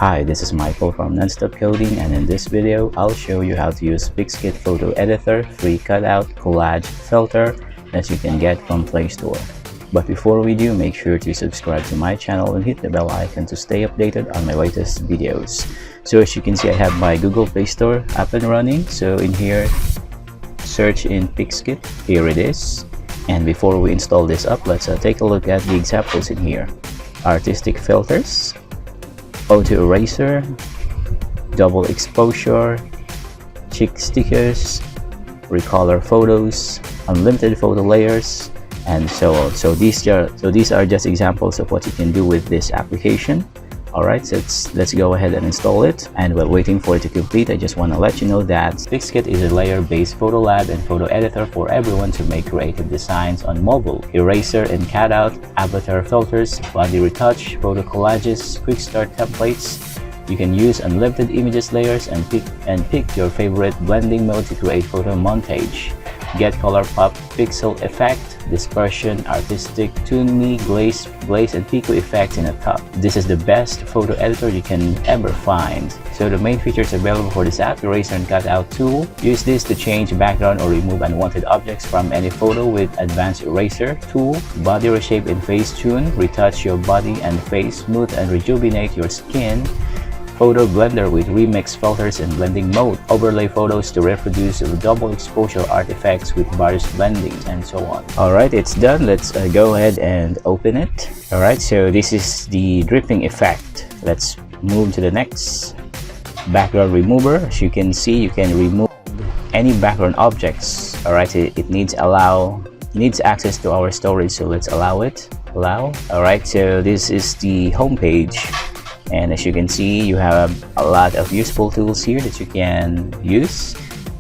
Hi, this is Michael from Nonstop Coding, and in this video, I'll show you how to use Picskit photo editor, free cutout, collage, filter that you can get from Play Store. But before we do, make sure to subscribe to my channel and hit the bell icon to stay updated on my latest videos. So as you can see, I have my Google Play Store up and running. So in here, search in Picskit. Here it is. And before we install this up, let's take a look at the examples in here. Artistic filters, auto eraser, double exposure, chick stickers, recolor photos, unlimited photo layers, and so on. So these are just examples of what you can do with this application. Alright, so let's go ahead and install it. And while waiting for it to complete, I just want to let you know that Picskit is a layer-based photo lab and photo editor for everyone to make creative designs on mobile. Eraser and cutout, avatar filters, body retouch, photo collages, quick start templates. You can use unlimited images layers and pick your favorite blending mode to create photo montage. Get color pop, pixel effect, dispersion, artistic, toonme, glaze, and picku effects in a top. This is the best photo editor you can ever find. So the main features available for this app: eraser and cutout tool. Use this to change background or remove unwanted objects from any photo with advanced eraser tool. Body reshape and face tune. Retouch your body and face, smooth and rejuvenate your skin. Photo blender with remix filters and blending mode. Overlay photos to reproduce double exposure artifacts with various blendings, and so on. Alright, it's done. Let's go ahead and open it. Alright, so this is the dripping effect. Let's move to the next. Background remover. As you can see, you can remove any background objects. Alright, it needs access to our storage, so let's allow it. Alright, so this is the home page. And as you can see, you have a lot of useful tools here that you can use.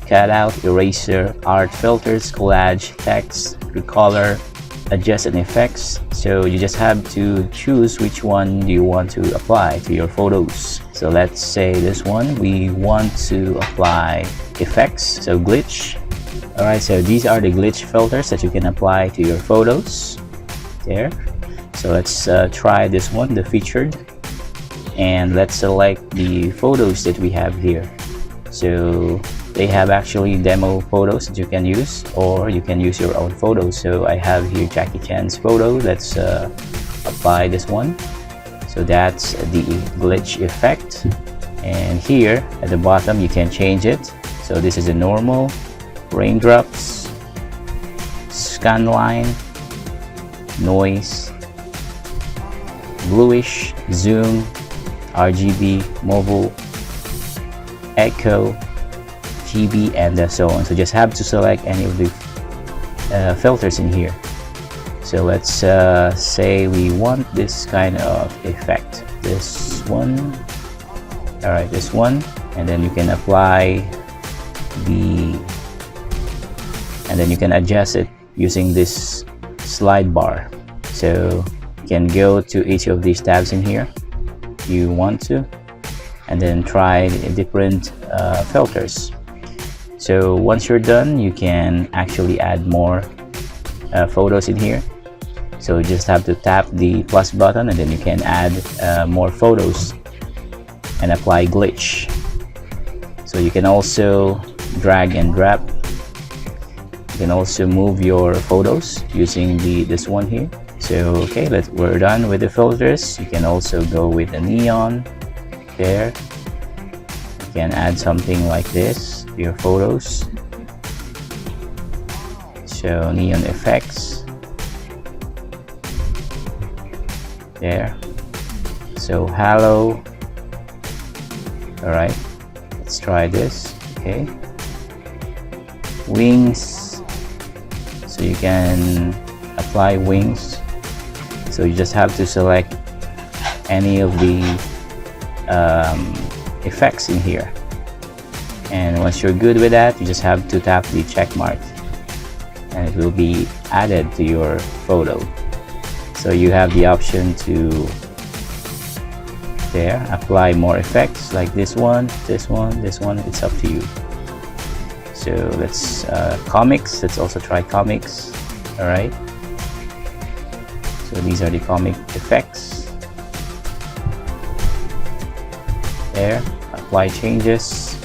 Cutout, eraser, art filters, collage, text, recolor, adjust and effects. So you just have to choose which one you want to apply to your photos. So let's say this one, we want to apply effects, so glitch. Alright, so these are the glitch filters that you can apply to your photos. There. So let's try this one, the featured. And let's select the photos that we have here. So they have actually demo photos that you can use, or you can use your own photos. So I have here Jackie Chan's photo. Let's apply this one. So that's the glitch effect. And here at the bottom you can change it. So this is a normal, raindrops, scan line, noise, bluish, zoom, RGB, mobile, echo, GB, and so on. So just have to select any of the filters in here. So let's say we want this kind of effect. This one. Alright, this one. And then you can apply and then you can adjust it using this slide bar. So you can go to each of these tabs in here you want to, and then try different filters. So once you're done, you can actually add more photos in here. So you just have to tap the plus button, and then you can add more photos and apply glitch. So you can also drag and drop. You can also move your photos using this one here. So okay, we're done with the filters. You can also go with the neon there. You can add something like this to your photos. So neon effects there. So halo. Alright, let's try this. Okay, wings. So you can apply wings. So you just have to select any of the effects in here, and once you're good with that, you just have to tap the check mark and it will be added to your photo. So you have the option to apply more effects like this one. It's up to you. So let's comics. Let's also try comics. All right. So these are the comic effects. there. Apply changes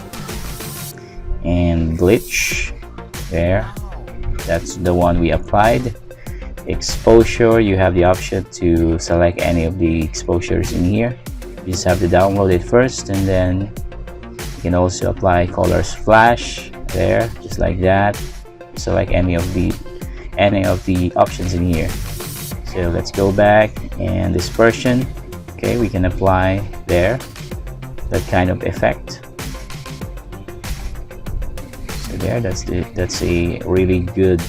and glitch there. That's the one we applied. Exposure, you have the option to select any of the exposures in here. You just have to download it first, and then you can also apply colors flash there, just like that. Select any of the options in here. So let's go back, and dispersion, okay, we can apply there that kind of effect. So there, that's a really good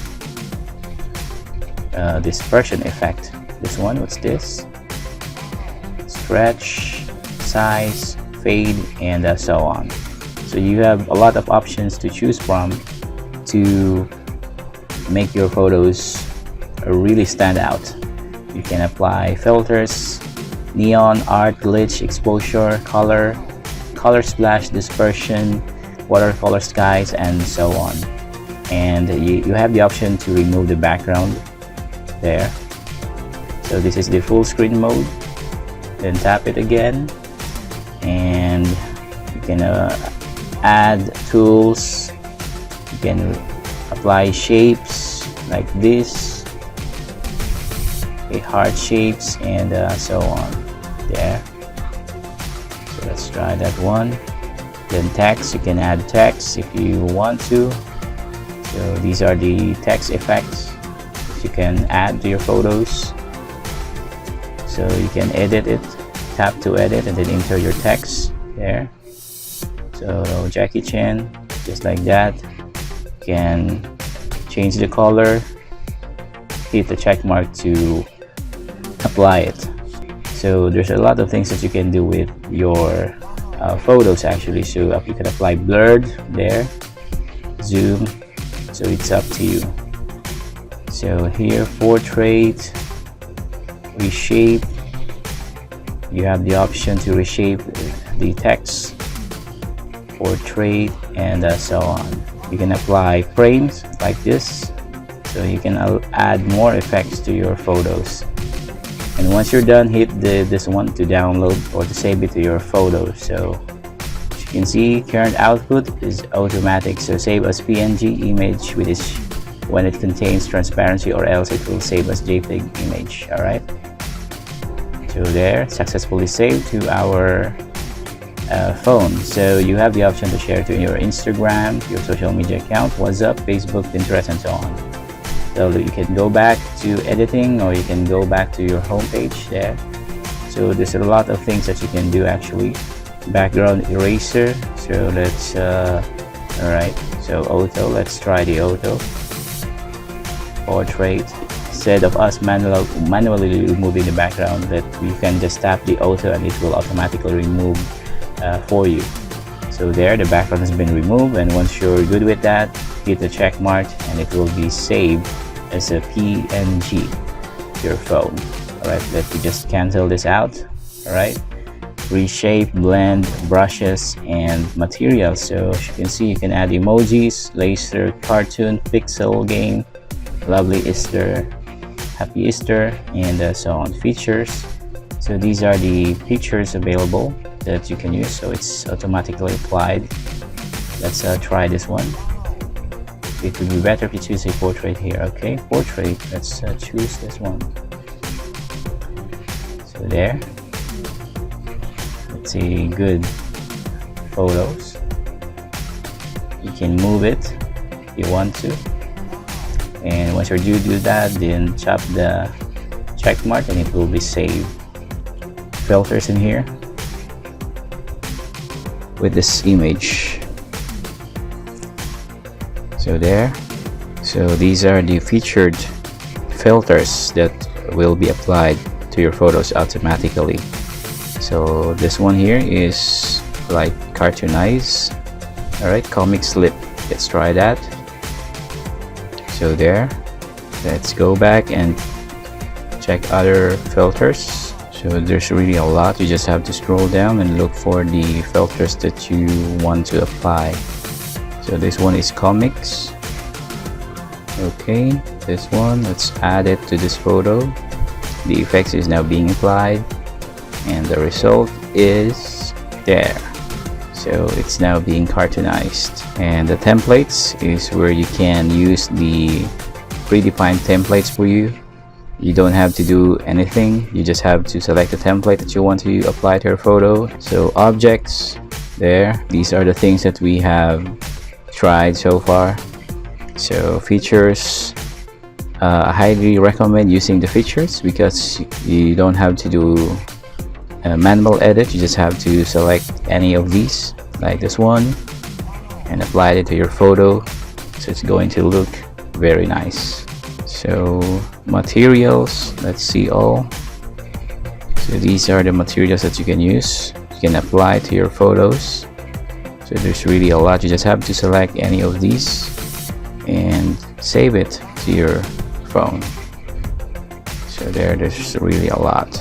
dispersion effect. This one, what's this? Stretch, size, fade, and so on. So you have a lot of options to choose from to make your photos really stand out. You can apply filters, neon, art, glitch, exposure, color splash, dispersion, watercolor skies, and so on. And you have the option to remove the background there. So this is the full screen mode. Then tap it again, and you can add tools. You can apply shapes like this, heart shapes, and so on there. So let's try that one. Then text, you can add text if you want to. So these are the text effects you can add to your photos. So you can edit it, tap to edit, and then enter your text there. So Jackie Chan, just like that. You can change the color, hit the check mark to apply it. So there's a lot of things that you can do with your photos actually. So you can apply blurred there, zoom, so it's up to you. So here, portrait, reshape, you have the option to reshape the text, portrait, and so on. You can apply frames like this, so you can add more effects to your photos. And once you're done, hit this one to download or to save it to your photos. So as you can see, current output is automatic, so save as PNG image with this when it contains transparency, or else it will save as JPEG image. All right, so there, successfully saved to our phone. So you have the option to share to your Instagram, your social media account, WhatsApp, Facebook, Pinterest, and so on. So you can go back to editing, or you can go back to your home page there. So there's a lot of things that you can do actually. Background eraser, so let's all right, so auto, let's try the auto. Portrait, instead of us manually removing the background, that you can just tap the auto and it will automatically remove for you. So there, the background has been removed, and once you're good with that, hit the check mark and it will be saved as a PNG to your phone. All right, let me just cancel this out. All right, reshape, blend, brushes, and materials. So as you can see, you can add emojis, laser, cartoon, pixel, game, lovely Easter, happy Easter, and so on. Features, so these are the features available that you can use, so it's automatically applied. Let's try this one. It would be better if you choose a portrait here. Okay, portrait, let's choose this one. So there, let's see, good photos. You can move it if you want to, and once you do that, then tap the check mark and it will be saved. Filters in here with this image. So there, so these are the featured filters that will be applied to your photos automatically. So this one here is like cartoonize. All right, comic slip, let's try that. So there, let's go back and check other filters. So there's really a lot. You just have to scroll down and look for the filters that you want to apply. So this one is comics. Okay, this one, let's add it to this photo. The effects is now being applied, and the result is there. So it's now being cartoonized. And the templates is where you can use the predefined templates for you. You don't have to do anything, you just have to select the template that you want to apply to your photo. So objects, there, these are the things that we have tried so far. So features, I highly recommend using the features because you don't have to do a manual edit. You just have to select any of these, like this one, and apply it to your photo, so it's going to look very nice. So materials, let's see all. So these are the materials that you can use, you can apply to your photos. So there's really a lot. You just have to select any of these and save it to your phone. So there's really a lot.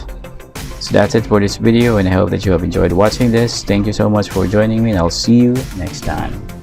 So that's it for this video, and I hope that you have enjoyed watching this. Thank you so much for joining me, and I'll see you next time.